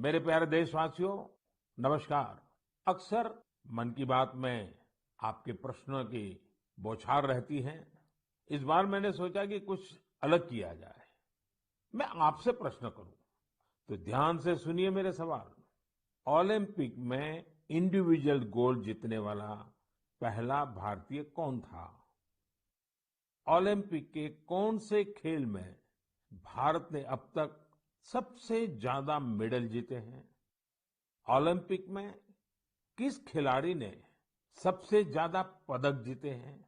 मेरे प्यारे देशवासियों, नमस्कार। अक्सर मन की बात में आपके प्रश्नों की बौछार रहती है। इस बार मैंने सोचा कि कुछ अलग किया जाए। मैं आपसे प्रश्न करूं, तो ध्यान से सुनिए मेरे सवाल। ओलंपिक में इंडिविजुअल गोल्ड जीतने वाला पहला भारतीय कौन था? ओलंपिक के कौन से खेल में भारत ने अब तक सबसे ज्यादा मेडल जीते हैं? ओलंपिक में किस खिलाड़ी ने सबसे ज्यादा पदक जीते हैं?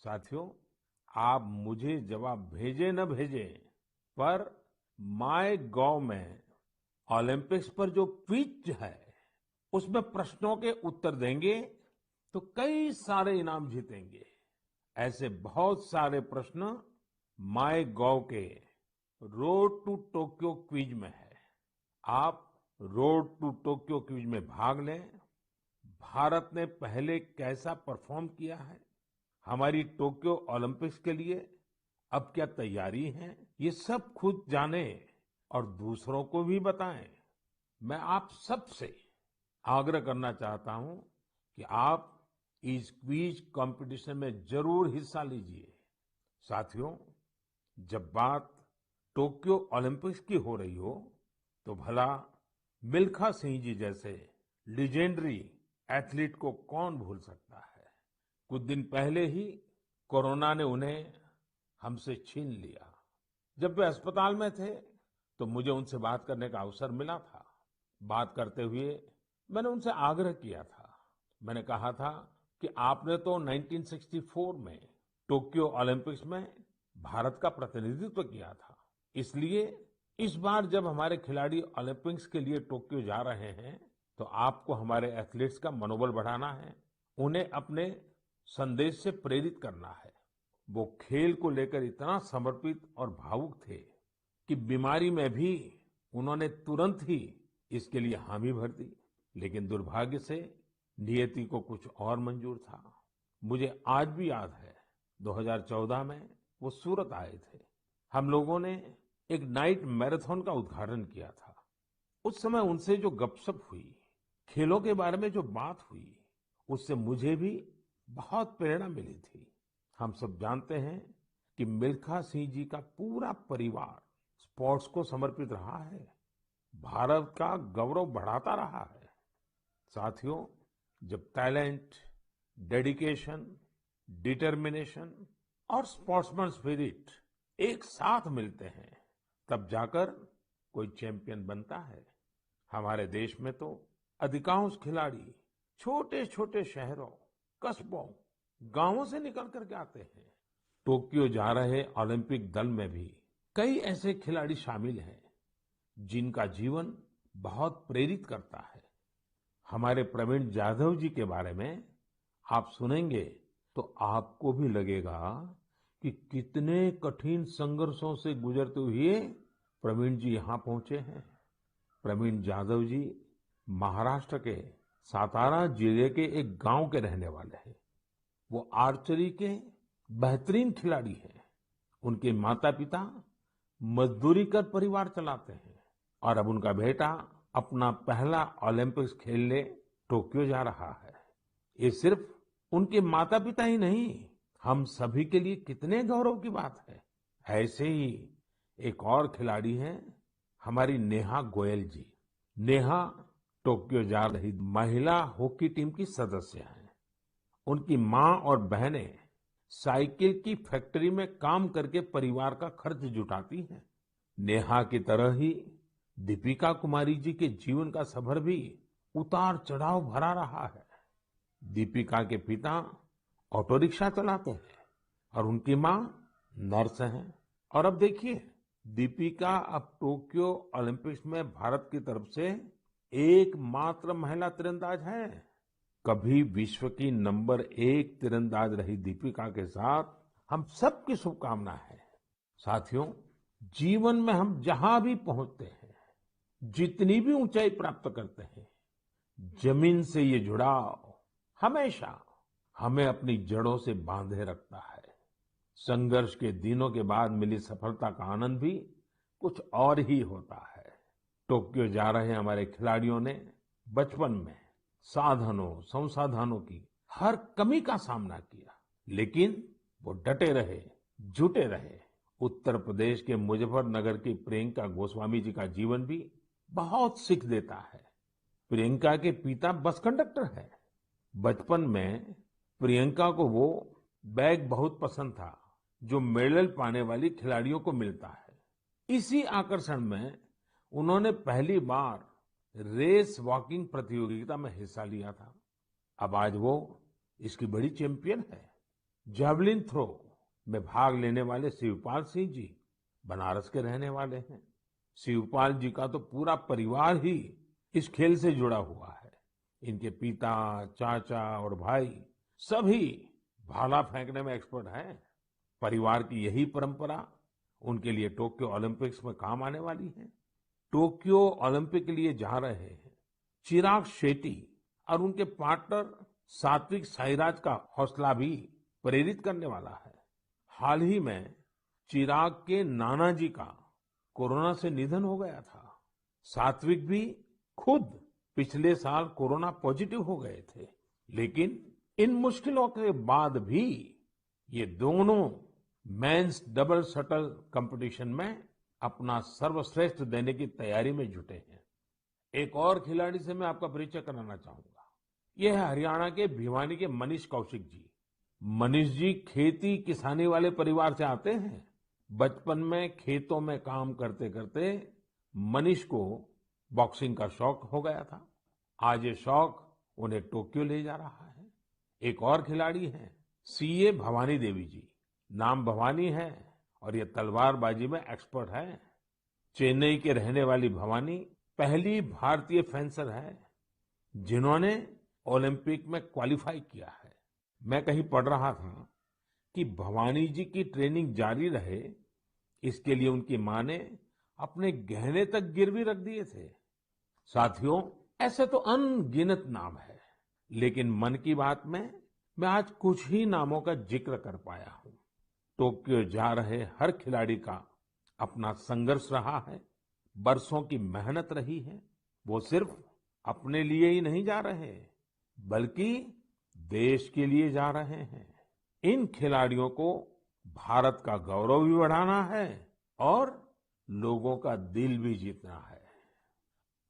साथियों, आप मुझे जवाब भेजे न भेजे, पर माय गॉव में ओलंपिक्स पर जो क्विज है, उसमें प्रश्नों के उत्तर देंगे तो कई सारे इनाम जीतेंगे। ऐसे बहुत सारे प्रश्न माय गॉव के रोड टू टोक्यो क्विज में है। आप रोड टू टोक्यो क्विज में भाग लें। भारत ने पहले कैसा परफॉर्म किया है, हमारी टोक्यो ओलंपिक्स के लिए अब क्या तैयारी है, ये सब खुद जाने और दूसरों को भी बताएं। मैं आप सबसे आग्रह करना चाहता हूं कि आप इस क्विज कंपटीशन में जरूर हिस्सा लीजिए। साथियों, जब बात टोक्यो ओलंपिक्स की हो रही हो, तो भला मिल्खा सिंह जी जैसे लेजेंडरी एथलीट को कौन भूल सकता है। कुछ दिन पहले ही कोरोना ने उन्हें हमसे छीन लिया। जब वे अस्पताल में थे, तो मुझे उनसे बात करने का अवसर मिला था। बात करते हुए मैंने उनसे आग्रह किया था। मैंने कहा था कि आपने तो 1964 में टोक्यो ओलंपिक्स में भारत का प्रतिनिधित्व किया था, इसलिए इस बार जब हमारे खिलाड़ी ओलंपिक्स के लिए टोक्यो जा रहे हैं, तो आपको हमारे एथलीट्स का मनोबल बढ़ाना है, उन्हें अपने संदेश से प्रेरित करना है। वो खेल को लेकर इतना समर्पित और भावुक थे कि बीमारी में भी उन्होंने तुरंत ही इसके लिए हामी भर दी। लेकिन दुर्भाग्य से नियति को कुछ और मंजूर था। मुझे आज भी याद है, 2014 में वो सूरत आए थे। हम लोगों ने एक नाइट मैराथन का उद्घाटन किया था। उस समय उनसे जो गपशप हुई, खेलों के बारे में जो बात हुई, उससे मुझे भी बहुत प्रेरणा मिली थी। हम सब जानते हैं कि मिल्खा सिंह जी का पूरा परिवार स्पोर्ट्स को समर्पित रहा है, भारत का गौरव बढ़ाता रहा है। साथियों, जब टैलेंट, डेडिकेशन, डिटर्मिनेशन और स्पोर्ट्समैन स्पिरिट एक साथ मिलते हैं, तब जाकर कोई चैंपियन बनता है। हमारे देश में तो अधिकांश खिलाड़ी छोटे छोटे शहरों, कस्बों, गांवों से निकल करके आते हैं। टोक्यो जा रहे ओलंपिक दल में भी कई ऐसे खिलाड़ी शामिल हैं जिनका जीवन बहुत प्रेरित करता है। हमारे प्रवीण जाधव जी के बारे में आप सुनेंगे तो आपको भी लगेगा कि कितने कठिन संघर्षों से गुजरते हुए प्रवीण जी यहाँ पहुंचे हैं। प्रवीण जाधव जी महाराष्ट्र के सातारा जिले के एक गांव के रहने वाले हैं। वो आर्चरी के बेहतरीन खिलाड़ी हैं। उनके माता पिता मजदूरी कर परिवार चलाते हैं और अब उनका बेटा अपना पहला ओलंपिक्स खेलने टोक्यो जा रहा है। ये सिर्फ उनके माता पिता ही नहीं, हम सभी के लिए कितने गौरव की बात है। ऐसे ही एक और खिलाड़ी हैं हमारी नेहा गोयल जी। नेहा टोक्यो जा रही महिला हॉकी टीम की सदस्य हैं। उनकी माँ और बहनें साइकिल की फैक्ट्री में काम करके परिवार का खर्च जुटाती हैं। नेहा की तरह ही दीपिका कुमारी जी के जीवन का सफर भी उतार चढ़ाव भरा रहा है। दीपिका के पिता ऑटो रिक्शा चलाते हैं और उनकी माँ नर्स हैं। और अब देखिए, दीपिका अब टोक्यो ओलंपिक्स में भारत की तरफ से एकमात्र महिला तीरंदाज है। कभी विश्व की नंबर 1 तीरंदाज रही दीपिका के साथ हम सबकी शुभकामना है। साथियों, जीवन में हम जहां भी पहुंचते हैं, जितनी भी ऊंचाई प्राप्त करते हैं, जमीन से ये जुड़ाव हमेशा हमें अपनी जड़ों से बांधे रखता है। संघर्ष के दिनों के बाद मिली सफलता का आनंद भी कुछ और ही होता है। टोक्यो जा रहे हमारे खिलाड़ियों ने बचपन में साधनों संसाधनों की हर कमी का सामना किया, लेकिन वो डटे रहे, जुटे रहे। उत्तर प्रदेश के मुजफ्फरनगर की प्रियंका गोस्वामी जी का जीवन भी बहुत सीख देता है। प्रियंका के पिता बस कंडक्टर है। बचपन में प्रियंका को वो बैग बहुत पसंद था जो मेडल पाने वाली खिलाड़ियों को मिलता है। इसी आकर्षण में उन्होंने पहली बार रेस वॉकिंग प्रतियोगिता में हिस्सा लिया था। अब आज वो इसकी बड़ी चैंपियन है। जैवलिन थ्रो में भाग लेने वाले शिवपाल सिंह जी बनारस के रहने वाले हैं। शिवपाल जी का तो पूरा परिवार ही इस खेल से जुड़ा हुआ है। इनके पिता, चाचा और भाई सभी भाला फेंकने में एक्सपर्ट हैं। परिवार की यही परंपरा उनके लिए टोक्यो ओलंपिक्स में काम आने वाली है। टोक्यो ओलंपिक के लिए जा रहे हैं चिराग शेट्टी और उनके पार्टनर सात्विक साईराज का हौसला भी प्रेरित करने वाला है। हाल ही में चिराग के नाना जी का कोरोना से निधन हो गया था। सात्विक भी खुद पिछले साल कोरोना पॉजिटिव हो गए थे, लेकिन इन मुश्किलों के बाद भी ये दोनों मेंस डबल शटल कंपटीशन में अपना सर्वश्रेष्ठ देने की तैयारी में जुटे हैं। एक और खिलाड़ी से मैं आपका परिचय कराना चाहूंगा। ये है हरियाणा के भिवानी के मनीष कौशिक जी। मनीष जी खेती किसानी वाले परिवार से आते हैं। बचपन में खेतों में काम करते करते मनीष को बॉक्सिंग का शौक हो गया था। आज ये शौक उन्हें टोक्यो ले जा रहा है। एक और खिलाड़ी हैं सीए भवानी देवी जी। नाम भवानी है और ये तलवारबाजी में एक्सपर्ट है। चेन्नई के रहने वाली भवानी पहली भारतीय फेंसर है जिन्होंने ओलंपिक में क्वालिफाई किया है। मैं कहीं पढ़ रहा था कि भवानी जी की ट्रेनिंग जारी रहे, इसके लिए उनकी मां ने अपने गहने तक गिरवी रख दिए थे। साथियों, ऐसे तो अनगिनत नाम है, लेकिन मन की बात में मैं आज कुछ ही नामों का जिक्र कर पाया हूं। टोक्यो जा रहे हर खिलाड़ी का अपना संघर्ष रहा है, बरसों की मेहनत रही है। वो सिर्फ अपने लिए ही नहीं जा रहे, बल्कि देश के लिए जा रहे हैं। इन खिलाड़ियों को भारत का गौरव भी बढ़ाना है और लोगों का दिल भी जीतना है।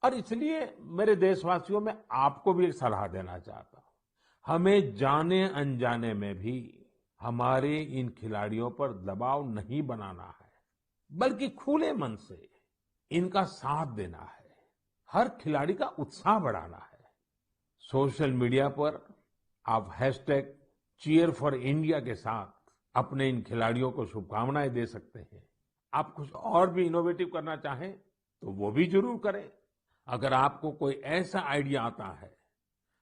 और इसलिए मेरे देशवासियों, मैं आपको भी एक सलाह देना चाहता हूं। हमें जाने अनजाने में भी हमारे इन खिलाड़ियों पर दबाव नहीं बनाना है, बल्कि खुले मन से इनका साथ देना है। हर खिलाड़ी का उत्साह बढ़ाना है। सोशल मीडिया पर आप हैशटैग चीयर फॉर इंडिया के साथ अपने इन खिलाड़ियों को शुभकामनाएं दे सकते हैं। आप कुछ और भी इनोवेटिव करना चाहें तो वो भी जरूर करें। अगर आपको कोई ऐसा आइडिया आता है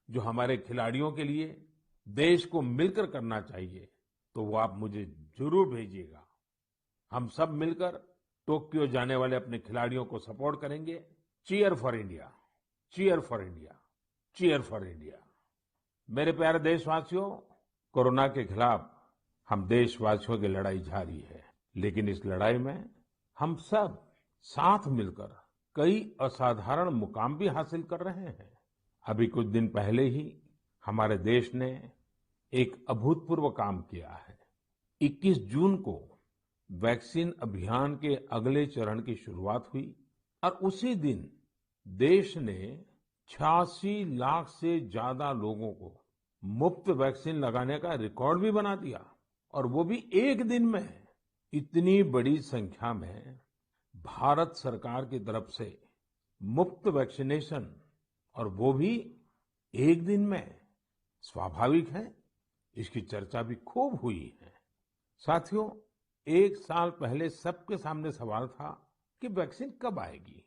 जो हमारे खिलाड़ियों के लिए देश को मिलकर करना चाहिए, तो वो आप मुझे जरूर भेजिएगा। हम सब मिलकर टोक्यो जाने वाले अपने खिलाड़ियों को सपोर्ट करेंगे। Cheer for India, cheer for India, cheer for India. मेरे प्यारे देशवासियों, कोरोना के खिलाफ हम देशवासियों की लड़ाई जारी है, लेकिन इस लड़ाई में हम सब साथ मिलकर कई असाधारण मुकाम भी हासिल कर रहे हैं। अभी कुछ दिन पहले ही हमारे देश ने एक अभूतपूर्व काम किया है। 21 जून को वैक्सीन अभियान के अगले चरण की शुरुआत हुई और उसी दिन देश ने 86 लाख से ज्यादा लोगों को मुफ्त वैक्सीन लगाने का रिकॉर्ड भी बना दिया, और वो भी एक दिन में। इतनी बड़ी संख्या में भारत सरकार की तरफ से मुफ्त वैक्सीनेशन, और वो भी एक दिन में, स्वाभाविक है इसकी चर्चा भी खूब हुई है। साथियों, एक साल पहले सबके सामने सवाल था कि वैक्सीन कब आएगी।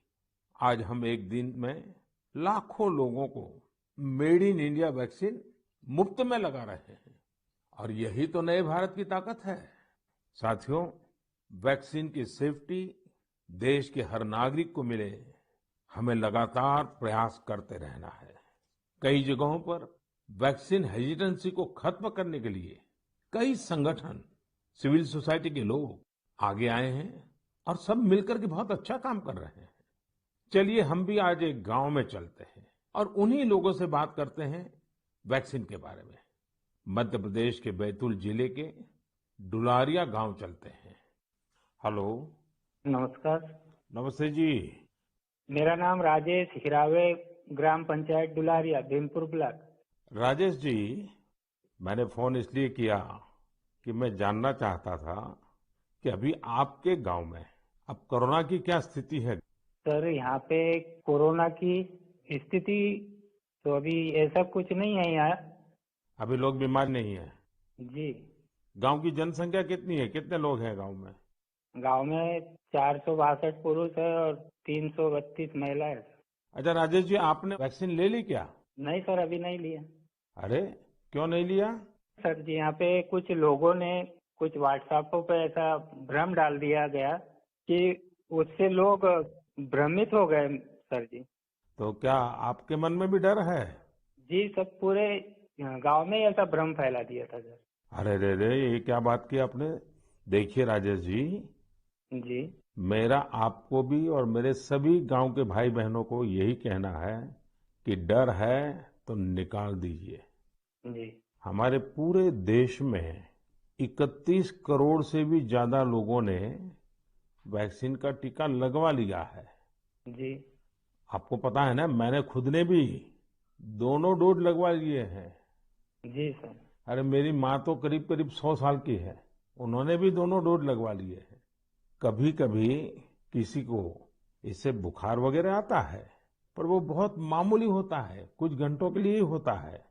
आज हम एक दिन में लाखों लोगों को मेड इन इंडिया वैक्सीन मुफ्त में लगा रहे हैं, और यही तो नए भारत की ताकत है। साथियों, वैक्सीन की सेफ्टी देश के हर नागरिक को मिले, हमें लगातार प्रयास करते रहना है। कई जगहों पर वैक्सीन हेजिटेंसी को खत्म करने के लिए कई संगठन, सिविल सोसाइटी के लोग आगे आए हैं और सब मिलकर के बहुत अच्छा काम कर रहे हैं। चलिए हम भी आज एक गांव में चलते हैं और उन्हीं लोगों से बात करते हैं वैक्सीन के बारे में। मध्य प्रदेश के बैतूल जिले के डुलारिया गांव चलते हैं। हेलो। नमस्कार। नमस्ते जी। मेरा नाम राजेश हिरावे, ग्राम पंचायत डुलारिया, भीमपुर ब्लॉक। राजेश जी, मैंने फोन इसलिए किया कि मैं जानना चाहता था कि अभी आपके गांव में अब कोरोना की क्या स्थिति है। सर, यहाँ पे कोरोना की स्थिति तो अभी ऐसा कुछ नहीं है यहाँ। अभी लोग बीमार नहीं है। जी। गांव की जनसंख्या कितनी है, कितने लोग हैं गांव में। गांव में 462 पुरुष है और 332 महिला है। अच्छा राजेश जी, आपने वैक्सीन ले ली क्या। नहीं सर, अभी नहीं लिया। अरे, क्यों नहीं लिया। सर जी, यहाँ पे कुछ लोगों ने कुछ व्हाट्सएप पे ऐसा भ्रम डाल दिया गया कि उससे लोग भ्रमित हो गए सर जी। तो क्या आपके मन में भी डर है। जी, सब पूरे गांव में ही ऐसा भ्रम फैला दिया था सर। अरे रे रे, ये क्या बात की आपने। देखिए राजेश जी, जी। मेरा आपको भी और मेरे सभी गांव के भाई बहनों को यही कहना है कि डर है तो निकाल दीजिए। जी। हमारे पूरे देश में 31 करोड़ से भी ज्यादा लोगों ने वैक्सीन का टीका लगवा लिया है। जी। आपको पता है ना, मैंने खुद ने भी दोनों डोज लगवा लिए हैं। जी सर। अरे मेरी माँ तो करीब करीब 100 साल की है, उन्होंने भी दोनों डोज लगवा लिए हैं। कभी कभी किसी को इससे बुखार वगैरह आता है, पर वो बहुत मामूली होता है, कुछ घंटों के लिए ही होता है।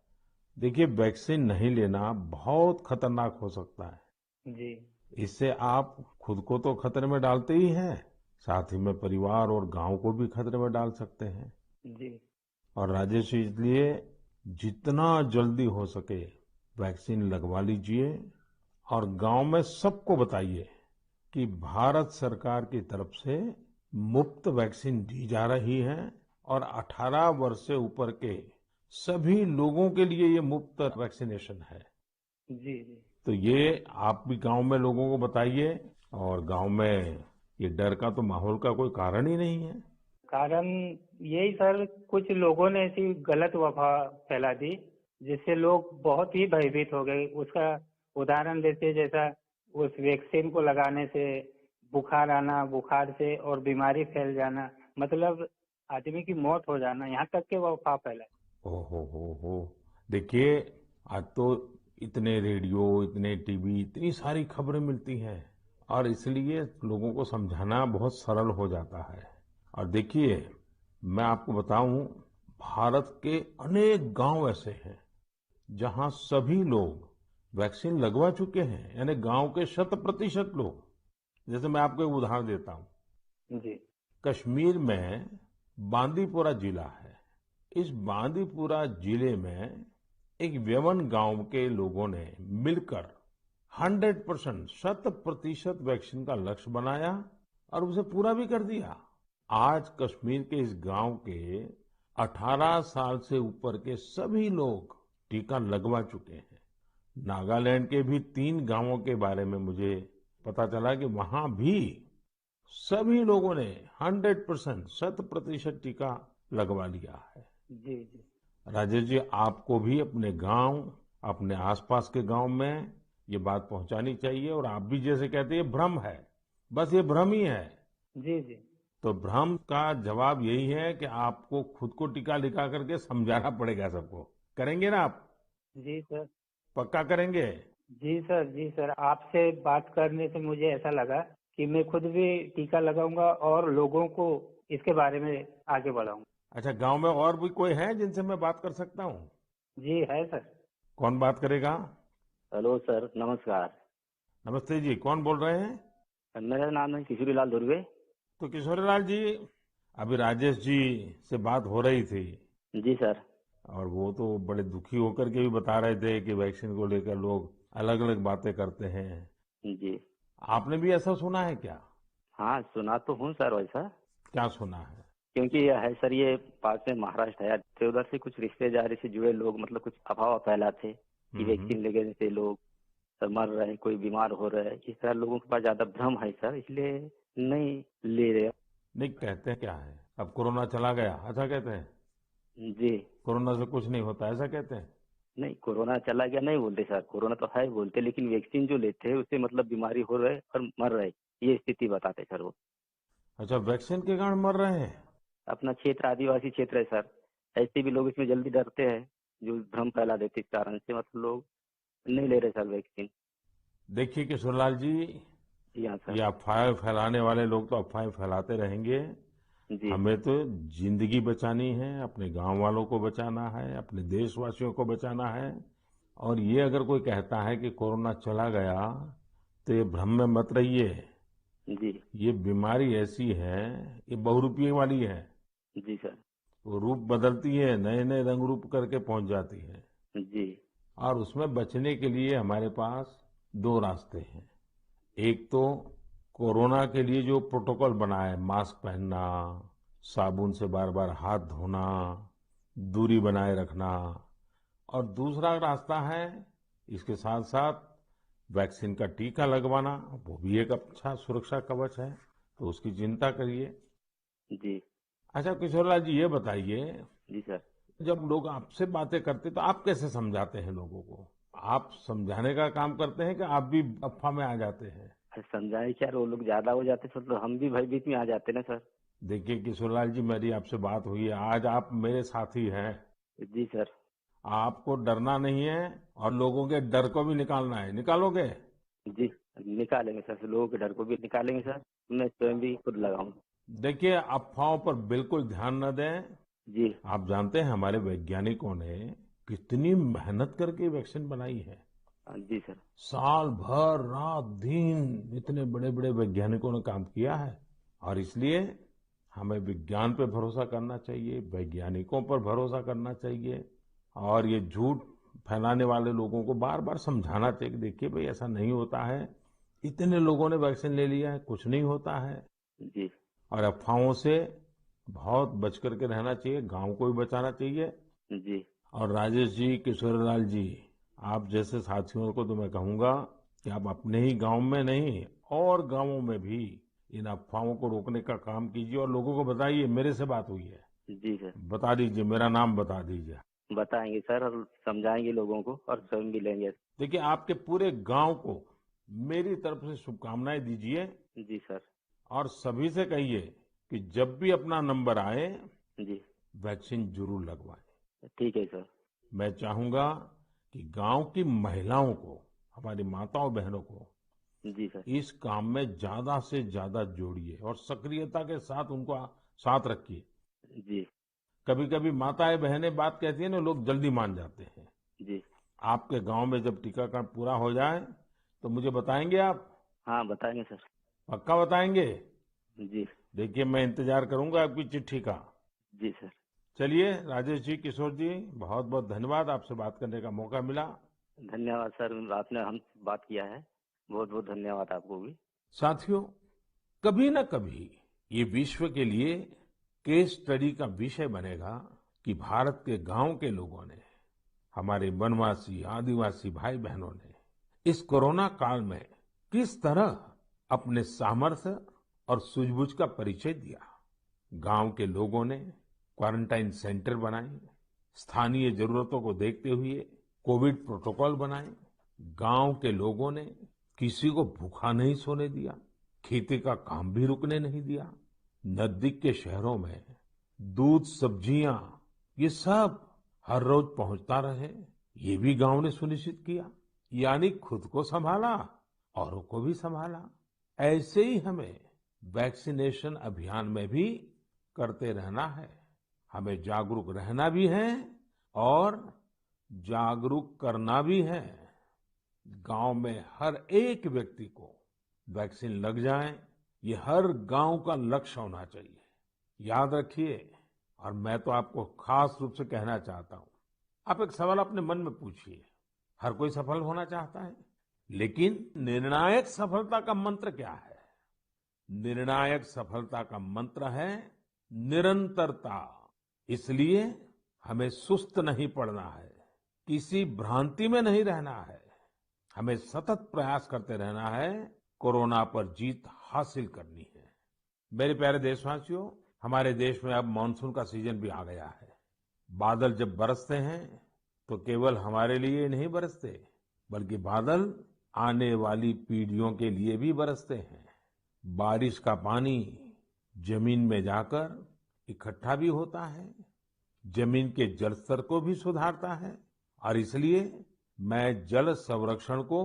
देखिए, वैक्सीन नहीं लेना बहुत खतरनाक हो सकता है। जी। इससे आप खुद को तो खतरे में डालते ही हैं, साथ ही में परिवार और गांव को भी खतरे में डाल सकते हैं। जी। और राजेश जी, इसलिए जितना जल्दी हो सके वैक्सीन लगवा लीजिए और गांव में सबको बताइए कि भारत सरकार की तरफ से मुफ्त वैक्सीन दी जा रही है और 18 वर्ष से ऊपर के सभी लोगों के लिए ये मुफ्त वैक्सीनेशन है। जी। जी। तो ये आप भी गांव में लोगों को बताइए। और गांव में ये डर का तो माहौल का कोई कारण ही नहीं है। कारण यही सर, कुछ लोगों ने ऐसी गलत अफवाह फैला दी जिससे लोग बहुत ही भयभीत हो गए। उसका उदाहरण देते, जैसा उस वैक्सीन को लगाने से बुखार आना, बुखार से और बीमारी फैल जाना, मतलब आदमी की मौत हो जाना, यहाँ तक के वो अफवाह फैला। हो। देखिए, आज तो इतने रेडियो, इतने टीवी, इतनी सारी खबरें मिलती हैं और इसलिए लोगों को समझाना बहुत सरल हो जाता है। और देखिए, मैं आपको बताऊं, भारत के अनेक गांव ऐसे हैं जहां सभी लोग वैक्सीन लगवा चुके हैं, यानी गांव के 100% लोग। जैसे मैं आपको एक उदाहरण देता हूं। जी। कश्मीर में बांदीपुरा जिला है। इस बांदीपुरा जिले में एक व्यवन गांव के लोगों ने मिलकर 100%, 100% वैक्सीन का लक्ष्य बनाया और उसे पूरा भी कर दिया। आज कश्मीर के इस गांव के 18 साल से ऊपर के सभी लोग टीका लगवा चुके हैं। नागालैंड के भी 3 गांवों के बारे में मुझे पता चला कि वहां भी सभी लोगों ने 100%, 100% टीका लगवा लिया है। जी। जी। राजेश जी, आपको भी अपने गांव, अपने आसपास के गांव में ये बात पहुंचानी चाहिए। और आप भी जैसे कहते हैं, ये भ्रम है, बस ये भ्रम ही है। जी। जी। तो भ्रम का जवाब यही है कि आपको खुद को टीका लगा करके समझाना पड़ेगा सबको। करेंगे ना आप। जी सर। पक्का करेंगे। जी सर। जी सर, आपसे बात करने से मुझे ऐसा लगा कि मैं खुद भी टीका लगाऊंगा और लोगों को इसके बारे में आगे बढ़ाऊंगा। अच्छा, गांव में और भी कोई है जिनसे मैं बात कर सकता हूँ। जी है सर। कौन बात करेगा। हेलो सर, नमस्कार। नमस्ते जी, कौन बोल रहे हैं। मेरा नाम है किशोरीलाल दुर्वे। तो किशोरीलाल जी, अभी राजेश जी से बात हो रही थी जी सर। और वो तो बड़े दुखी होकर के भी बता रहे थे कि वैक्सीन को लेकर लोग अलग अलग बातें करते हैं। जी। आपने भी ऐसा सुना है क्या। हाँ, सुना तो हूँ सर वैसा। क्या सुना है। क्योंकि यह है सर, ये पास में महाराष्ट्र है, तो उधर से कुछ रिश्तेदारी से जुड़े लोग मतलब कुछ अफवाह फैलाते कि वैक्सीन लेने से लोग सर मर रहे हैं, कोई बीमार हो रहा है। इस तरह लोगों के पास ज्यादा भ्रम है सर, इसलिए नहीं ले रहे। नहीं, कहते क्या है, अब कोरोना चला गया ऐसा कहते हैं? जी। कोरोना से कुछ नहीं होता ऐसा कहते हैं? नहीं, कोरोना चला गया नहीं बोलते सर, कोरोना तो है बोलते, लेकिन वैक्सीन जो लेते हैं उससे मतलब बीमारी हो रहे और मर रहे, ये स्थिति बताते सर वो। अच्छा, वैक्सीन के कारण मर रहे हैं? अपना क्षेत्र आदिवासी क्षेत्र है सर, ऐसे भी लोग इसमें जल्दी डरते हैं, जो भ्रम फैला देते इस कारण से मतलब लोग नहीं ले रहे सर वैक्सीन। देखिए किशोरलाल जी, जी हाँ ये सर। अफवाहें फैलाने वाले लोग तो अफवाहें फैलाते रहेंगे। जी। हमें तो जिंदगी बचानी है, अपने गांव वालों को बचाना है, अपने देशवासियों को बचाना है। और ये अगर कोई कहता है कि कोरोना चला गया तो ये भ्रम में मत रहिए। जी। ये बीमारी ऐसी है, ये बहुरूपिये वाली है। जी सर। वो रूप बदलती है, नए नए रंग रूप करके पहुंच जाती है। जी। और उसमें बचने के लिए हमारे पास दो रास्ते हैं। एक तो कोरोना के लिए जो प्रोटोकॉल बना है, मास्क पहनना, साबुन से बार बार हाथ धोना, दूरी बनाए रखना। और दूसरा रास्ता है, इसके साथ साथ वैक्सीन का टीका लगवाना, वो भी एक अच्छा सुरक्षा कवच है, तो उसकी चिंता करिए। जी। अच्छा किशोरलाल जी, ये बताइए, जी सर। जब लोग आपसे बातें करते तो आप कैसे समझाते हैं लोगों को? आप समझाने का काम करते हैं कि आप भी अफवाह में आ जाते हैं? अरे समझाए क्या, वो लोग ज्यादा हो जाते सर तो हम भी भयभीत में आ जाते ना सर। देखिए किशोरलाल जी, मेरी आपसे बात हुई है, आज आप मेरे साथी हैं। जी सर। आपको डरना नहीं है और लोगों के डर को भी निकालना है। निकालोगे? जी। निकालेंगे सर, लोगों के डर को भी निकालेंगे सर, मैं स्वयं भी खुद लगाऊंगा। देखिए, अफवाहों पर बिल्कुल ध्यान न दें। जी। आप जानते हैं हमारे वैज्ञानिकों ने कितनी मेहनत करके वैक्सीन बनाई है। जी सर। साल भर रात दिन इतने बड़े बड़े वैज्ञानिकों ने काम किया है। और इसलिए हमें विज्ञान पे भरोसा करना चाहिए, वैज्ञानिकों पर भरोसा करना चाहिए। और ये झूठ फैलाने वाले लोगों को बार बार समझाना चाहिए कि देखिए भाई, ऐसा नहीं होता है। इतने लोगों ने वैक्सीन ले लिया है, कुछ नहीं होता है। जी। और अफवाहों से बहुत बच करके रहना चाहिए, गांव को भी बचाना चाहिए। जी। और राजेश जी, किशोरलाल जी, आप जैसे साथियों को तो मैं कहूंगा कि आप अपने ही गांव में नहीं और गांवों में भी इन अफवाहों को रोकने का काम कीजिए और लोगों को बताइए मेरे से बात हुई है। जी सर। बता दीजिए, मेरा नाम बता दीजिए। बताएंगे सर और समझाएंगे लोगों को और स्वयं भी लेंगे। देखिए, आपके पूरे गांव को मेरी तरफ से शुभकामनाएं दीजिए। जी सर। और सभी से कहिए कि जब भी अपना नंबर आए, जी। वैक्सीन जरूर लगवाएं। ठीक है सर। मैं चाहूंगा कि गांव की महिलाओं को, हमारी माताओं बहनों को जी सर। इस काम में ज्यादा से ज्यादा जोड़िए और सक्रियता के साथ उनको साथ रखिए। जी। कभी कभी माताएं बहनें बात कहती है ना, लोग जल्दी मान जाते हैं। जी। आपके गांव में जब टीकाकरण पूरा हो जाए तो मुझे बताएंगे आप? हाँ बताएंगे सर। पक्का बताएंगे? जी। देखिए, मैं इंतजार करूंगा आपकी चिट्ठी का। जी सर। चलिए राजेश जी, किशोर जी, बहुत बहुत धन्यवाद, आपसे बात करने का मौका मिला। धन्यवाद सर, आपने हम बात किया है, बहुत बहुत धन्यवाद आपको भी। साथियों, कभी न कभी ये विश्व के लिए केस स्टडी का विषय बनेगा कि भारत के गांव के लोगों ने, हमारे वनवासी आदिवासी भाई बहनों ने इस कोरोना काल में किस तरह अपने सामर्थ्य और सूझबूझ का परिचय दिया। गांव के लोगों ने क्वारंटाइन सेंटर बनाए, स्थानीय जरूरतों को देखते हुए कोविड प्रोटोकॉल बनाए। गांव के लोगों ने किसी को भूखा नहीं सोने दिया, खेती का काम भी रुकने नहीं दिया। नजदीक के शहरों में दूध, सब्जियां, ये सब हर रोज पहुंचता रहे, ये भी गांव ने सुनिश्चित किया। यानी खुद को संभाला, औरों को भी संभाला। ऐसे ही हमें वैक्सीनेशन अभियान में भी करते रहना है। हमें जागरूक रहना भी है और जागरूक करना भी है। गांव में हर एक व्यक्ति को वैक्सीन लग जाए, ये हर गांव का लक्ष्य होना चाहिए। याद रखिए, और मैं तो आपको खास रूप से कहना चाहता हूं, आप एक सवाल अपने मन में पूछिए। हर कोई सफल होना चाहता है, लेकिन निर्णायक सफलता का मंत्र क्या है? निर्णायक सफलता का मंत्र है निरंतरता। इसलिए हमें सुस्त नहीं पड़ना है, किसी भ्रांति में नहीं रहना है। हमें सतत प्रयास करते रहना है, कोरोना पर जीत हासिल करनी है। मेरे प्यारे देशवासियों, हमारे देश में अब मानसून का सीजन भी आ गया है। बादल जब बरसते हैं तो केवल हमारे लिए नहीं बरसते, बल्कि बादल आने वाली पीढ़ियों के लिए भी बरसते हैं। बारिश का पानी जमीन में जाकर इकट्ठा भी होता है, जमीन के जल स्तर को भी सुधारता है, और इसलिए मैं जल संरक्षण को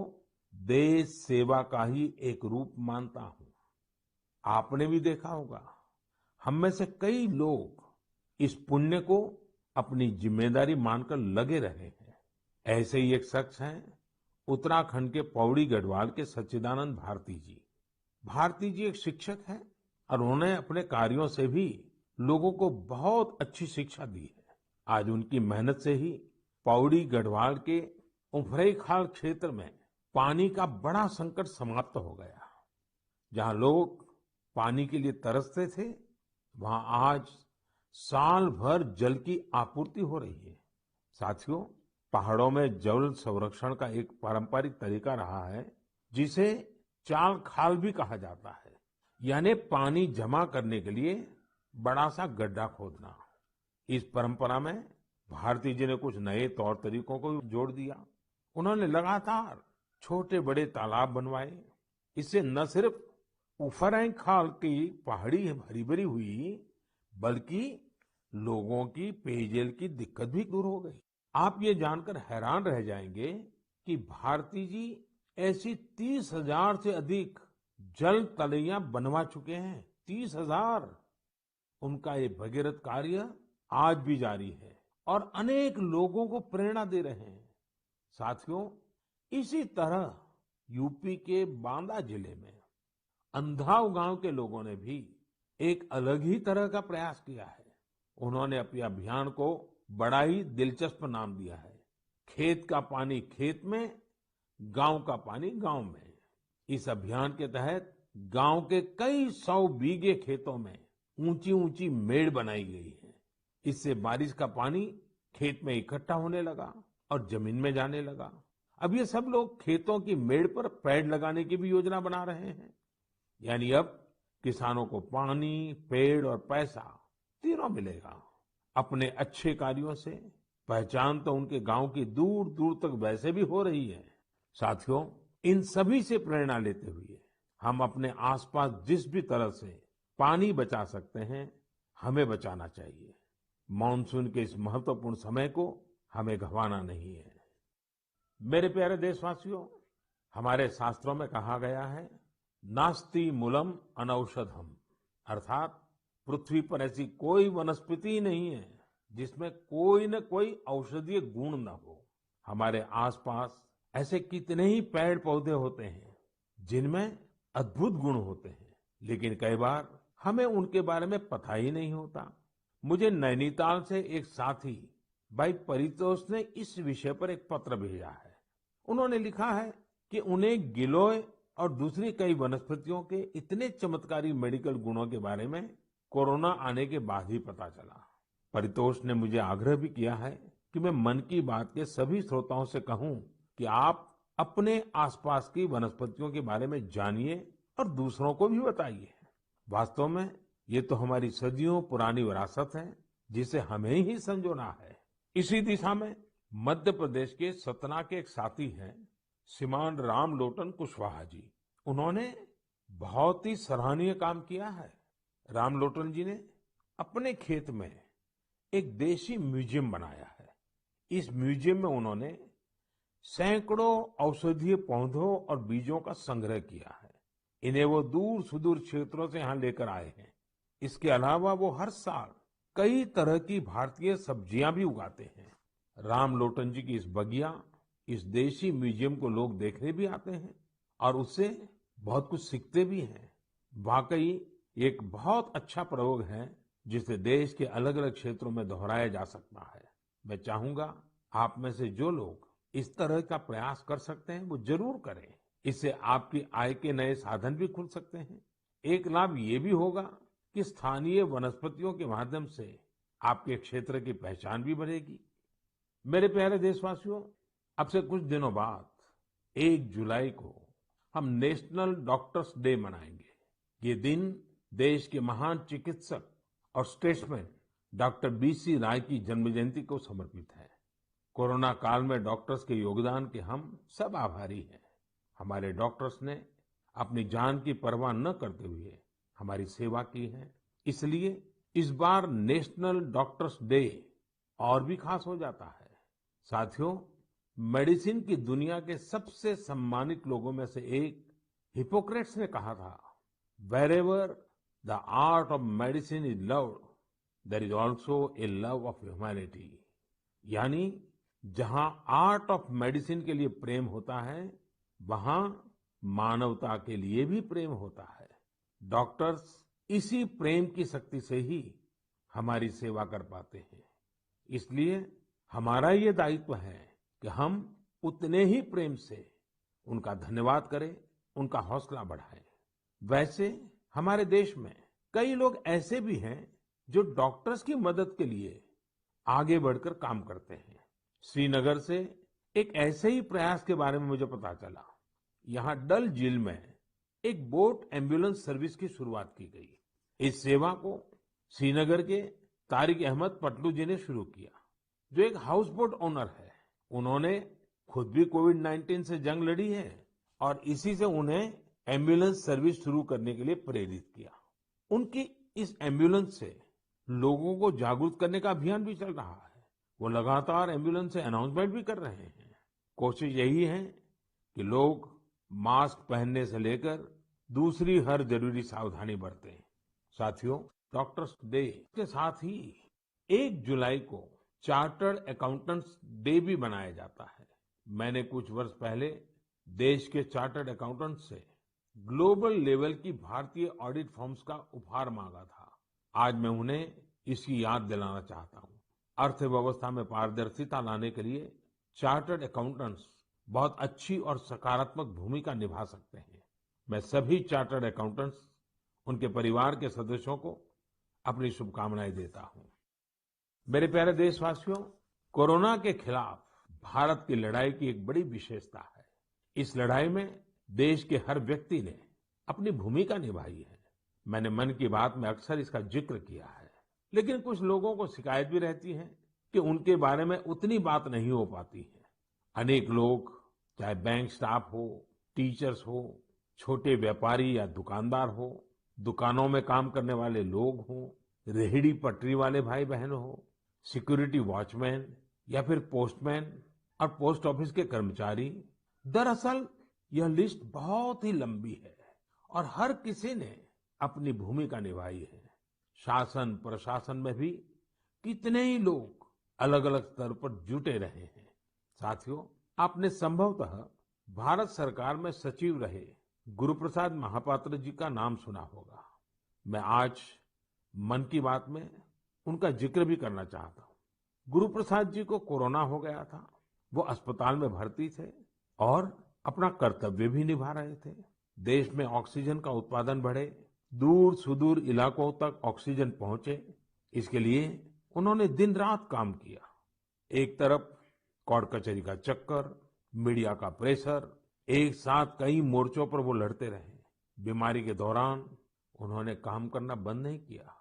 देश सेवा का ही एक रूप मानता हूँ। आपने भी देखा होगा, हम में से कई लोग इस पुण्य को अपनी जिम्मेदारी मानकर लगे रहे हैं। ऐसे ही एक शख्स हैं उत्तराखंड के पौड़ी गढ़वाल के सच्चिदानंद भारती जी। भारती जी एक शिक्षक हैं और उन्होंने अपने कार्यों से भी लोगों को बहुत अच्छी शिक्षा दी है। आज उनकी मेहनत से ही पौड़ी गढ़वाल के उफरैंखाल क्षेत्र में पानी का बड़ा संकट समाप्त हो गया। जहां लोग पानी के लिए तरसते थे, वहां आज साल भर जल की आपूर्ति हो रही है। साथियों, पहाड़ों में जल संरक्षण का एक पारंपरिक तरीका रहा है, जिसे चाल खाल भी कहा जाता है, यानी पानी जमा करने के लिए बड़ा सा गड्ढा खोदना। इस परंपरा में भारती जी ने कुछ नए तौर तरीकों को भी जोड़ दिया। उन्होंने लगातार छोटे बड़े तालाब बनवाए। इससे न सिर्फ उफरैंखाल की पहाड़ी हरी भरी हुई, बल्कि लोगों की पेयजल की दिक्कत भी दूर हो गई। आप ये जानकर हैरान रह जाएंगे कि भारती जी ऐसी 30,000 से अधिक जल तलैया बनवा चुके हैं। 30,000। उनका ये भगीरथ कार्य आज भी जारी है और अनेक लोगों को प्रेरणा दे रहे हैं। साथियों, इसी तरह यूपी के बांदा जिले में अंधाव गांव के लोगों ने भी एक अलग ही तरह का प्रयास किया है। उन्होंने अपने अभियान को बड़ा ही दिलचस्प नाम दिया है, खेत का पानी खेत में, गांव का पानी गांव में। इस अभियान के तहत गांव के कई 100 बीघे खेतों में ऊंची ऊंची मेड़ बनाई गई है। इससे बारिश का पानी खेत में इकट्ठा होने लगा और जमीन में जाने लगा। अब ये सब लोग खेतों की मेड़ पर पेड़ लगाने की भी योजना बना रहे हैं। यानी अब किसानों को पानी, पेड़ और पैसा तीनों मिलेगा। अपने अच्छे कार्यों से पहचान तो उनके गांव की दूर दूर तक वैसे भी हो रही है। साथियों, इन सभी से प्रेरणा लेते हुए हम अपने आसपास जिस भी तरह से पानी बचा सकते हैं, हमें बचाना चाहिए। मानसून के इस महत्वपूर्ण समय को हमें गंवाना नहीं है। मेरे प्यारे देशवासियों, हमारे शास्त्रों में कहा गया है, नास्ति मूलम अनौषधम, अर्थात पृथ्वी पर ऐसी कोई वनस्पति नहीं है जिसमें कोई न कोई औषधीय गुण न हो। हमारे आसपास ऐसे कितने ही पेड़ पौधे होते हैं जिनमें अद्भुत गुण होते हैं, लेकिन कई बार हमें उनके बारे में पता ही नहीं होता। मुझे नैनीताल से एक साथी भाई परितोष ने इस विषय पर एक पत्र भेजा है। उन्होंने लिखा है कि उन्हें गिलोय और दूसरी कई वनस्पतियों के इतने चमत्कारी मेडिकल गुणों के बारे में कोरोना आने के बाद ही पता चला। परितोष ने मुझे आग्रह भी किया है कि मैं मन की बात के सभी श्रोताओं से कहूं कि आप अपने आसपास की वनस्पतियों के बारे में जानिए और दूसरों को भी बताइए। वास्तव में ये तो हमारी सदियों पुरानी विरासत है, जिसे हमें ही संजोना है। इसी दिशा में मध्य प्रदेश के सतना के एक साथी हैं श्रीमान रामलोटन कुशवाहा जी। उन्होंने बहुत ही सराहनीय काम किया है। रामलोटन जी ने अपने खेत में एक देशी म्यूजियम बनाया है। इस म्यूजियम में उन्होंने सैकड़ों औषधीय पौधों और बीजों का संग्रह किया है। इन्हें वो दूर सुदूर क्षेत्रों से यहाँ लेकर आए हैं। इसके अलावा वो हर साल कई तरह की भारतीय सब्जियां भी उगाते हैं। रामलोटन जी की इस बगिया, इस देशी म्यूजियम को लोग देखने भी आते हैं और उससे बहुत कुछ सीखते भी हैं। वाकई एक बहुत अच्छा प्रयोग है जिसे देश के अलग अलग क्षेत्रों में दोहराया जा सकता है। मैं चाहूंगा आप में से जो लोग इस तरह का प्रयास कर सकते हैं वो जरूर करें। इससे आपकी आय के नए साधन भी खुल सकते हैं। एक लाभ ये भी होगा कि स्थानीय वनस्पतियों के माध्यम से आपके क्षेत्र की पहचान भी बढ़ेगी। मेरे प्यारे देशवासियों, अब से कुछ दिनों बाद 1 जुलाई को हम नेशनल डॉक्टर्स डे मनाएंगे। ये दिन देश के महान चिकित्सक और स्टेट्समैन डॉक्टर बीसी राय की जन्म जयंती को समर्पित है। कोरोना काल में डॉक्टर्स के योगदान के हम सब आभारी हैं। हमारे डॉक्टर्स ने अपनी जान की परवाह न करते हुए हमारी सेवा की है। इसलिए इस बार नेशनल डॉक्टर्स डे और भी खास हो जाता है। साथियों, मेडिसिन की दुनिया के सबसे सम्मानित लोगों में से एक हिपोक्रेट्स ने कहा था, "Wherever the art of medicine is loved, there is also a love of humanity." यानी जहां आर्ट ऑफ मेडिसिन के लिए प्रेम होता है, वहां मानवता के लिए भी प्रेम होता है। डॉक्टर्स इसी प्रेम की शक्ति से ही हमारी सेवा कर पाते हैं। इसलिए हमारा ये दायित्व है कि हम उतने ही प्रेम से उनका धन्यवाद करें, उनका हौसला बढ़ाएं। वैसे हमारे देश में कई लोग ऐसे भी हैं जो डॉक्टर्स की मदद के लिए आगे बढ़कर काम करते हैं। श्रीनगर से एक ऐसे ही प्रयास के बारे में मुझे पता चला। यहाँ डल झील में एक बोट एम्बुलेंस सर्विस की शुरुआत की गई। इस सेवा को श्रीनगर के तारिक अहमद पटलू जी ने शुरू किया, जो एक हाउस बोट ओनर है। उन्होंने खुद भी कोविड-19 से जंग लड़ी है और इसी से उन्हें एम्बुलेंस सर्विस शुरू करने के लिए प्रेरित किया। उनकी इस एम्बुलेंस से लोगों को जागरूक करने का अभियान भी चल रहा है। वो लगातार एम्बुलेंस से अनाउंसमेंट भी कर रहे हैं। कोशिश यही है कि लोग मास्क पहनने से लेकर दूसरी हर जरूरी सावधानी बरतें। साथियों, डॉक्टर्स डे के साथ ही 1 जुलाई को चार्टर्ड अकाउंटेंट्स डे भी मनाया जाता है। मैंने कुछ वर्ष पहले देश के चार्टर्ड अकाउंटेंट्स से ग्लोबल लेवल की भारतीय ऑडिट फर्म्स का उपहार मांगा था। आज मैं उन्हें इसकी याद दिलाना चाहता हूँ। अर्थव्यवस्था में पारदर्शिता लाने के लिए चार्टर्ड अकाउंटेंट्स बहुत अच्छी और सकारात्मक भूमिका निभा सकते हैं। मैं सभी चार्टर्ड अकाउंटेंट्स, उनके परिवार के सदस्यों को अपनी शुभकामनाएं देता हूँ। मेरे प्यारे देशवासियों, कोरोना के खिलाफ भारत की लड़ाई की एक बड़ी विशेषता है। इस लड़ाई में देश के हर व्यक्ति ने अपनी भूमिका निभाई है। मैंने मन की बात में अक्सर इसका जिक्र किया है, लेकिन कुछ लोगों को शिकायत भी रहती है कि उनके बारे में उतनी बात नहीं हो पाती है। अनेक लोग, चाहे बैंक स्टाफ हो, टीचर्स हो, छोटे व्यापारी या दुकानदार हो, दुकानों में काम करने वाले लोग हो, रेहड़ी पटरी वाले भाई बहन हो, सिक्योरिटी वॉचमैन या फिर पोस्टमैन और पोस्ट ऑफिस के कर्मचारी, दरअसल यह लिस्ट बहुत ही लंबी है और हर किसी ने अपनी भूमिका निभाई है। शासन प्रशासन में भी कितने ही लोग अलग अलग स्तर पर जुटे रहे हैं। साथियों, आपने संभवतः भारत सरकार में सचिव रहे गुरु प्रसाद महापात्र जी का नाम सुना होगा। मैं आज मन की बात में उनका जिक्र भी करना चाहता हूँ। गुरु प्रसाद जी को कोरोना हो गया था। वो अस्पताल में भर्ती थे और अपना कर्तव्य भी निभा रहे थे। देश में ऑक्सीजन का उत्पादन बढ़े, दूर सुदूर इलाकों तक ऑक्सीजन पहुंचे, इसके लिए उन्होंने दिन रात काम किया। एक तरफ कोर्ट कचहरी का चक्कर, मीडिया का प्रेशर, एक साथ कई मोर्चों पर वो लड़ते रहे। बीमारी के दौरान उन्होंने काम करना बंद नहीं किया।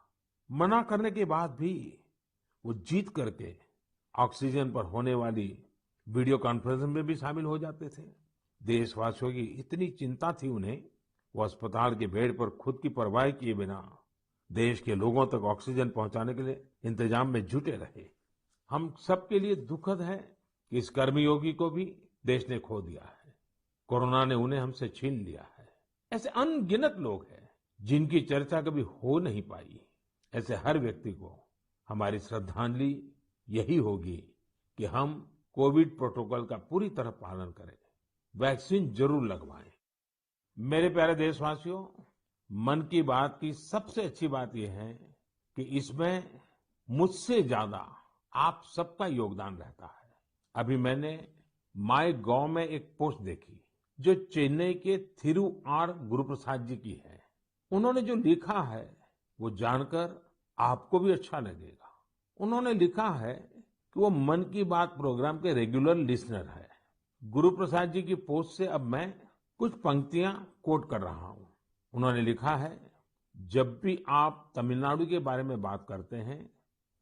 मना करने के बाद भी वो जीत करके ऑक्सीजन पर होने वाली वीडियो कॉन्फ्रेंस में भी शामिल हो जाते थे। देशवासियों की इतनी चिंता थी उन्हें, वो अस्पताल के बेड पर खुद की परवाह किए बिना देश के लोगों तक ऑक्सीजन पहुंचाने के लिए इंतजाम में जुटे रहे। हम सबके लिए दुखद है कि इस कर्मयोगी को भी देश ने खो दिया है। कोरोना ने उन्हें हमसे छीन लिया है। ऐसे अनगिनत लोग हैं जिनकी चर्चा कभी हो नहीं पाई। ऐसे हर व्यक्ति को हमारी श्रद्धांजलि यही होगी कि हम कोविड प्रोटोकॉल का पूरी तरह पालन करें, वैक्सीन जरूर लगवाएं। मेरे प्यारे देशवासियों, मन की बात की सबसे अच्छी बात यह है कि इसमें मुझसे ज्यादा आप सबका योगदान रहता है। अभी मैंने माय गॉव में एक पोस्ट देखी जो चेन्नई के थिरु आर गुरुप्रसाद जी की है। उन्होंने जो लिखा है वो जानकर आपको भी अच्छा लगेगा। उन्होंने लिखा है कि वो मन की बात प्रोग्राम के रेगुलर लिसनर है। गुरुप्रसाद जी की पोस्ट से अब मैं कुछ पंक्तियां कोट कर रहा हूं। उन्होंने लिखा है, जब भी आप तमिलनाडु के बारे में बात करते हैं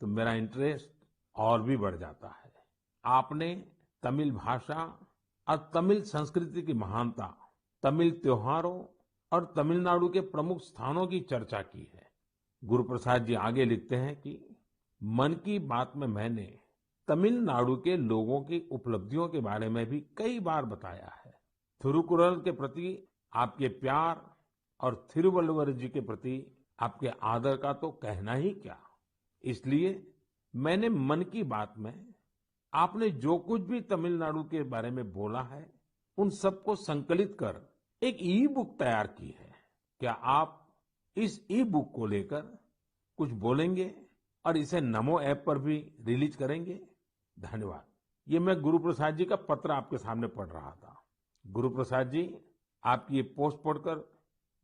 तो मेरा इंटरेस्ट और भी बढ़ जाता है। आपने तमिल भाषा और तमिल संस्कृति की महानता, तमिल त्योहारों और तमिलनाडु के प्रमुख स्थानों की चर्चा की है। गुरु प्रसाद जी आगे लिखते हैं कि मन की बात में मैंने तमिलनाडु के लोगों की उपलब्धियों के बारे में भी कई बार बताया है। थिरुकुरल के प्रति आपके प्यार और थिरुवल्लुवर जी के प्रति आपके आदर का तो कहना ही क्या। इसलिए मैंने मन की बात में आपने जो कुछ भी तमिलनाडु के बारे में बोला है उन सबको संकलित कर एक ई बुक तैयार की है। क्या आप इस ई बुक को लेकर कुछ बोलेंगे और इसे नमो ऐप पर भी रिलीज करेंगे? धन्यवाद। ये मैं गुरु प्रसाद जी का पत्र आपके सामने पढ़ रहा था। गुरु प्रसाद जी, आपकी ये पोस्ट पढ़कर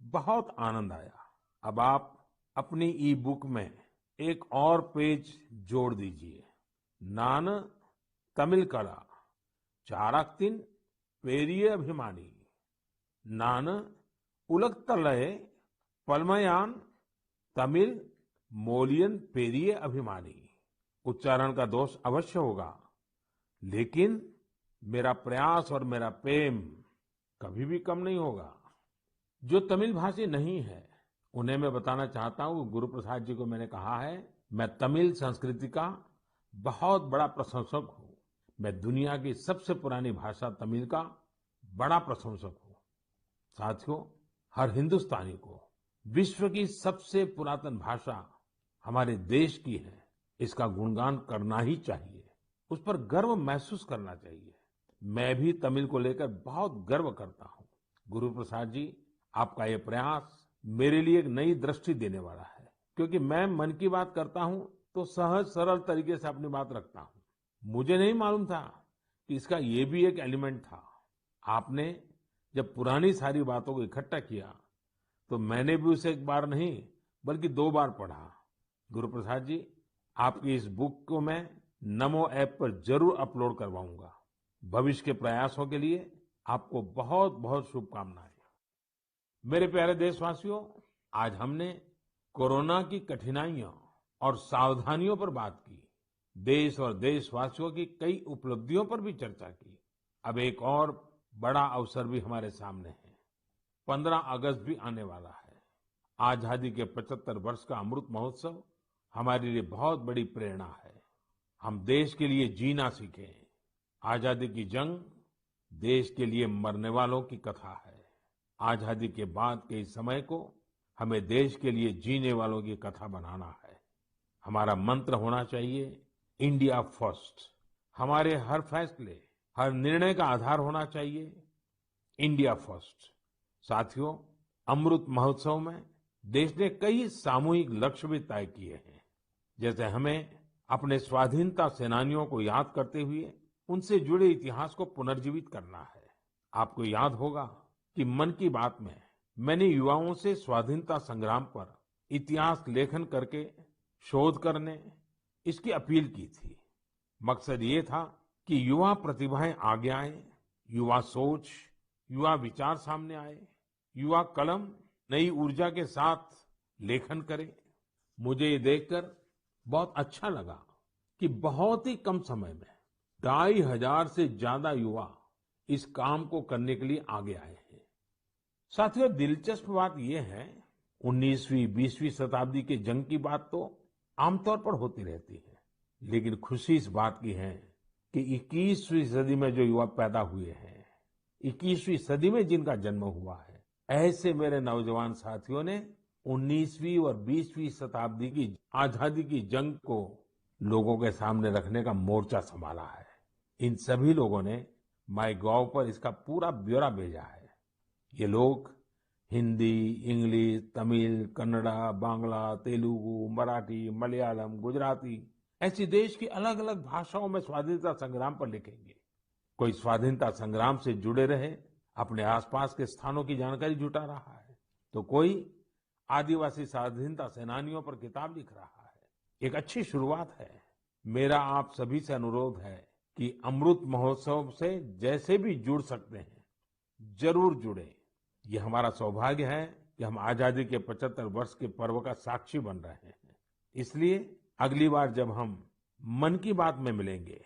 बहुत आनंद आया। अब आप अपनी ई बुक में एक और पेज जोड़ दीजिए। नान तमिल कला चाराक्तिन पेरिये अभिमानी, नान उलगतलय पलमयान तमिल मोलियन पेरिये अभिमानी। उच्चारण का दोष अवश्य होगा, लेकिन मेरा प्रयास और मेरा प्रेम कभी भी कम नहीं होगा। जो तमिल भाषी नहीं है उन्हें मैं बताना चाहता हूँ, गुरु प्रसाद जी को मैंने कहा है, मैं तमिल संस्कृति का बहुत बड़ा प्रशंसक हूँ। मैं दुनिया की सबसे पुरानी भाषा तमिल का बड़ा प्रशंसक हूँ। साथियों, हर हिंदुस्तानी को विश्व की सबसे पुरातन भाषा हमारे देश की है, इसका गुणगान करना ही चाहिए, उस पर गर्व महसूस करना चाहिए। मैं भी तमिल को लेकर बहुत गर्व करता हूँ। गुरु प्रसाद जी, आपका ये प्रयास मेरे लिए एक नई दृष्टि देने वाला है, क्योंकि मैं मन की बात करता हूँ तो सहज सरल तरीके से अपनी बात रखता हूँ। मुझे नहीं मालूम था कि इसका ये भी एक एलिमेंट था। आपने जब पुरानी सारी बातों को इकट्ठा किया तो मैंने भी उसे एक बार नहीं बल्कि 2 बार पढ़ा। गुरु प्रसाद जी, आपकी इस बुक को मैं नमो ऐप पर जरूर अपलोड करवाऊंगा। भविष्य के प्रयासों के लिए आपको बहुत बहुत शुभकामनाएं। मेरे प्यारे देशवासियों, आज हमने कोरोना की कठिनाइयों और सावधानियों पर बात की। देश और देशवासियों की कई उपलब्धियों पर भी चर्चा की। अब एक और बड़ा अवसर भी हमारे सामने है। 15 अगस्त भी आने वाला है। आजादी के 75 वर्ष का अमृत महोत्सव हमारे लिए बहुत बड़ी प्रेरणा है। हम देश के लिए जीना सीखें। आजादी की जंग देश के लिए मरने वालों की कथा है। आजादी के बाद के इस समय को हमें देश के लिए जीने वालों की कथा बनाना है। हमारा मंत्र होना चाहिए इंडिया फर्स्ट। हमारे हर फैसले, हर निर्णय का आधार होना चाहिए इंडिया फर्स्ट। साथियों, अमृत महोत्सव में देश ने कई सामूहिक लक्ष्य भी तय किए हैं। जैसे हमें अपने स्वाधीनता सेनानियों को याद करते हुए उनसे जुड़े इतिहास को पुनर्जीवित करना है। आपको याद होगा कि मन की बात में मैंने युवाओं से स्वाधीनता संग्राम पर इतिहास लेखन करके शोध करने इसकी अपील की थी। मकसद ये था कि युवा प्रतिभाएं आगे आए, युवा सोच, युवा विचार सामने आए, युवा कलम नई ऊर्जा के साथ लेखन करे। मुझे ये देखकर बहुत अच्छा लगा कि बहुत ही कम समय में 2500 से ज्यादा युवा इस काम को करने के लिए आगे आए हैं। साथियों, दिलचस्प बात यह है, 19वीं 20वीं शताब्दी के जंग की बात तो आमतौर पर होती रहती है, लेकिन खुशी इस बात की है कि 21वीं सदी में जो युवा पैदा हुए हैं, 21वीं सदी में जिनका जन्म हुआ है, ऐसे मेरे नौजवान साथियों ने 19वीं और 20वीं शताब्दी की आजादी की जंग को लोगों के सामने रखने का मोर्चा संभाला है। इन सभी लोगों ने माईगॉव पर इसका पूरा ब्यौरा भेजा है। ये लोग हिंदी, इंग्लिश, तमिल, कन्नड़ा, बांग्ला, तेलुगु, मराठी, मलयालम, गुजराती ऐसी देश की अलग अलग भाषाओं में स्वाधीनता संग्राम पर लिखेंगे। कोई स्वाधीनता संग्राम से जुड़े रहे अपने आसपास के स्थानों की जानकारी जुटा रहा है, तो कोई आदिवासी स्वाधीनता सेनानियों पर किताब लिख रहा है। एक अच्छी शुरुआत है। मेरा आप सभी से अनुरोध है कि अमृत महोत्सव से जैसे भी जुड़ सकते हैं, जरूर जुड़े। ये हमारा सौभाग्य है कि हम आजादी के 75 वर्ष के पर्व का साक्षी बन रहे हैं। इसलिए अगली बार जब हम मन की बात में मिलेंगे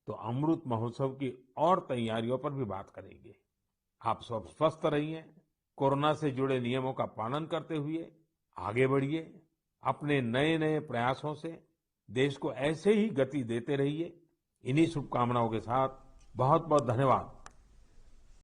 तो अमृत महोत्सव की और तैयारियों पर भी बात करेंगे। आप सब स्वस्थ रहिए, कोरोना से जुड़े नियमों का पालन करते हुए आगे बढ़िए, अपने नए नए प्रयासों से देश को ऐसे ही गति देते रहिए। इन्हीं शुभकामनाओं के साथ बहुत बहुत धन्यवाद।